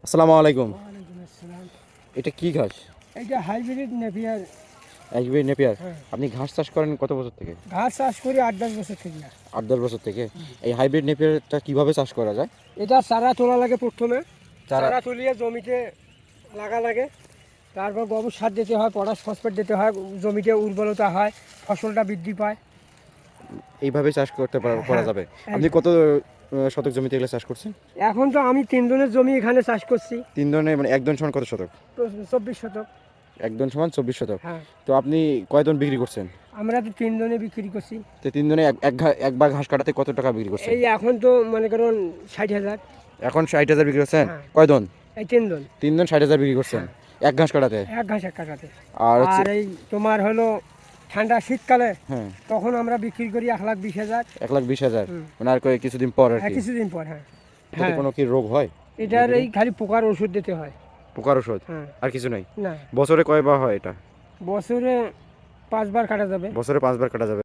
আসসালামু আলাইকুম। ওয়ালাইকুম আসসালাম। এটা কি ঘাস? এইটা হাইব্রিড নেপিয়ার। Hybrid Napier. হ্যাঁ, আপনি ঘাস চাষ করেন কত বছর থেকে? ঘাস চাষ করি 8-10 বছর থেকে। 8-10 বছর থেকে। এই হাইব্রিড নেপিয়ারটা কিভাবে চাষ করা যায়? এটা চারা তোলা লাগে প্রথমে, চারা চারা তুলিয়ে জমিতে লাগা লাগে, তারপর গোবর সার দিতে হয়, পটাশ ফসফেট দিতে হয়, জমিতে উর্বরতা হয়, ফসলটা বৃদ্ধি পায়। এইভাবে চাষ করা হ্যাঁ, যাবে। আপনি কত শতক জমিতে এগুলো চাষ করছেন? এখন তো আমি 3 জনের জমি এখানে চাষ করছি। 3 ধরনের মানে একজন সমান কত শতক? 24 শতক। একজন সমান 24 শতক। হ্যাঁ, তো আপনি কয় টন বিক্রি করছেন? আমরা তো 3 জনে বিক্রি করছি। তো 3 জনে একবার ঘাস কাটাতে কত টাকা বিক্রি করছেন? এই এখন তো মনে করুন 60,000। এখন 60,000 বিক্রি করছেন। হ্যাঁ। কয় জন? এই 3 জন। 3 জন 60,000 বিক্রি করছেন এক ঘাস কাটাতে। এক ঘাস এক কাটাতে। আর হচ্ছে আর এই তোমার হলো ঠান্ডা শীতকালে হ্যাঁ তখন আমরা বিক্রি করি 1,20,000। 1,20,000 হুম। মানে আর কিছুদিন পর আর হ্যাঁ, কি। কিছুদিন পর। হ্যাঁ, তাতে হ্যাঁ, কোনো কি রোগ হয়? এটার এই খালি পোকার ওষুধ দিতে হয়। পোকার ওষুধ হ্যাঁ, আর কিছু নাই? না, বছরে কয়বার হয় এটা? বছরে 5 বার কাটা যাবে। বছরে 5 বার কাটা যাবে।